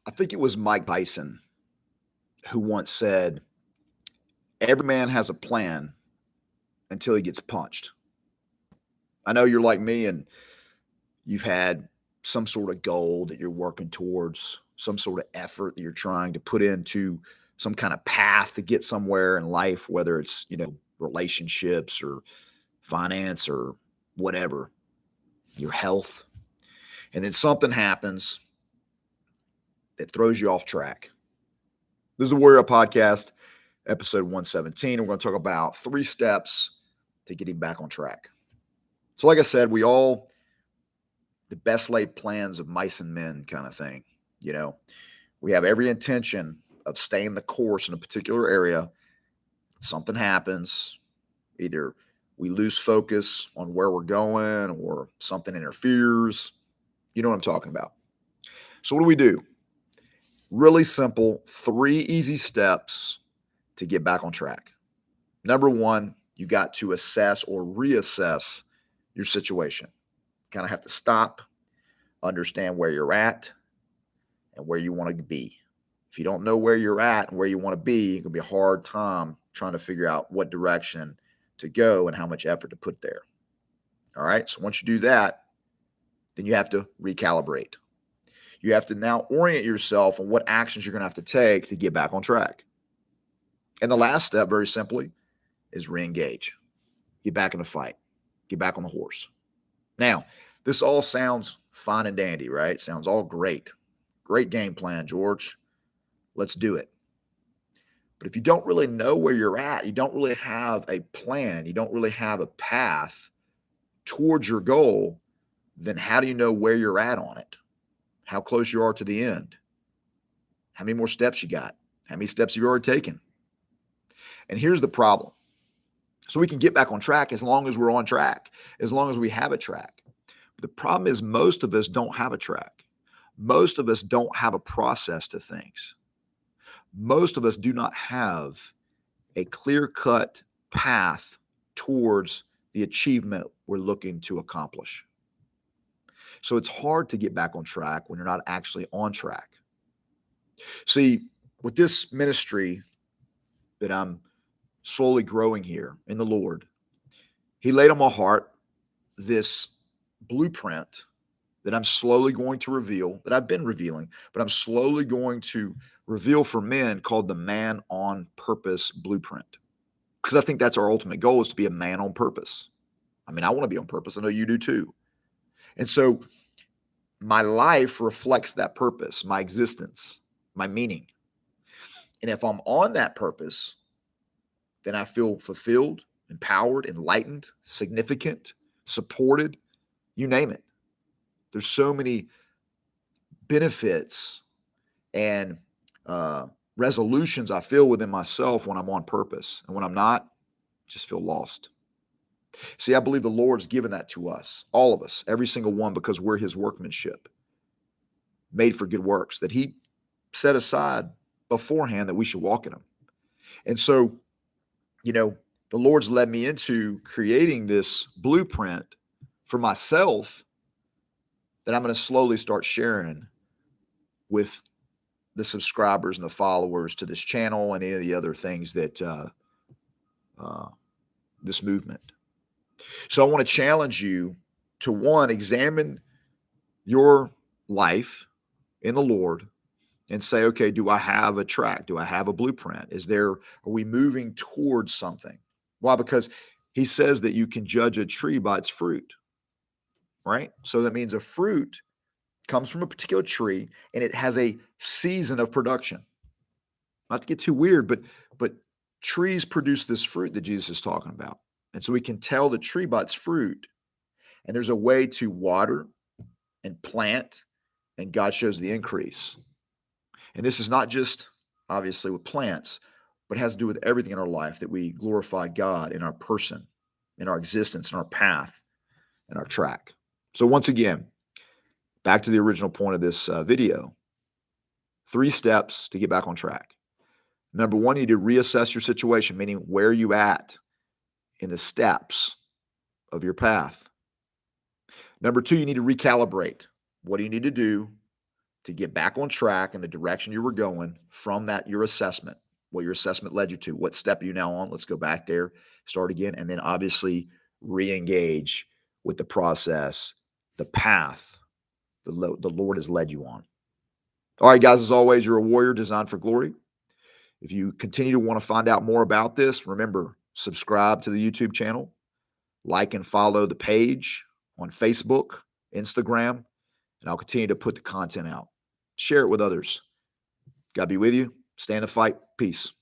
I think it was Mike Tyson who once said, "Every man has a plan until he gets punched." I know you're like me and you've had some sort of goal that you're working towards, some sort of effort that you're trying to put into some kind of path to get somewhere in life, whether it's, relationships or finance or whatever, your health. And then something happens that throws you off track. This is the Warrior Podcast, episode 117. We're going to talk about 3 steps to getting back on track. So, like I said, the best laid plans of mice and men kind of thing. We have every intention of staying the course in a particular area. Something happens, either we lose focus on where we're going or something interferes. You know what I'm talking about. So, what do? Really simple, 3 easy steps to get back on track. Number 1, you got to assess or reassess your situation. Kind of have to stop, understand where you're at and where you want to be. If you don't know where you're at and where you want to be, it's going to be a hard time trying to figure out what direction to go and how much effort to put there. All right. So once you do that, then you have to recalibrate. You have to now orient yourself on what actions you're going to have to take to get back on track. And the last step, very simply, is reengage. Get back in the fight. Get back on the horse. Now, this all sounds fine and dandy, right? Sounds all great. Great game plan, George. Let's do it. But if you don't really know where you're at, you don't really have a plan, you don't really have a path towards your goal, then how do you know where you're at on it? How close you are to the end? How many more steps you got? How many steps have you already taken? And here's the problem. So we can get back on track as long as we're on track, as long as we have a track. But the problem is most of us don't have a track. Most of us don't have a process to things. Most of us do not have a clear-cut path towards the achievement we're looking to accomplish. So it's hard to get back on track when you're not actually on track. See, with this ministry that I'm slowly growing here in the Lord, He laid on my heart this blueprint that I'm slowly going to reveal, that I've been revealing, but I'm slowly going to reveal for men, called the Man on Purpose Blueprint. Because I think that's our ultimate goal, is to be a man on purpose. I mean, I want to be on purpose. I know you do too. And so my life reflects that purpose, my existence, my meaning. And if I'm on that purpose, then I feel fulfilled, empowered, enlightened, significant, supported, you name it. There's so many benefits and resolutions I feel within myself when I'm on purpose. And when I'm not, I just feel lost. See, I believe the Lord's given that to us, all of us, every single one, because we're His workmanship, made for good works, that He set aside beforehand that we should walk in them. And so, the Lord's led me into creating this blueprint for myself that I'm going to slowly start sharing with the subscribers and the followers to this channel and any of the other things that this movement. So I want to challenge you to, 1, examine your life in the Lord and say, okay, do I have a track? Do I have a blueprint? Are we moving towards something? Why? Because He says that you can judge a tree by its fruit, right? So that means a fruit comes from a particular tree and it has a season of production. Not to get too weird, but trees produce this fruit that Jesus is talking about. And so we can tell the tree by its fruit. And there's a way to water and plant, and God shows the increase. And this is not just, obviously, with plants, but it has to do with everything in our life, that we glorify God in our person, in our existence, in our path, in our track. So once again, back to the original point of this video, 3 steps to get back on track. Number 1, you need to reassess your situation, meaning where are you at in the steps of your path. Number 2, you need to recalibrate. What do you need to do to get back on track in the direction you were going from that, your assessment, what your assessment led you to, what step are you now on? Let's go back there, start again, and then obviously re-engage with the process, the path the Lord has led you on. All right, guys, as always, you're a warrior designed for glory. If you continue to want to find out more about this, remember, subscribe to the YouTube channel, like and follow the page on Facebook, Instagram, and I'll continue to put the content out. Share it with others. God be with you. Stay in the fight. Peace.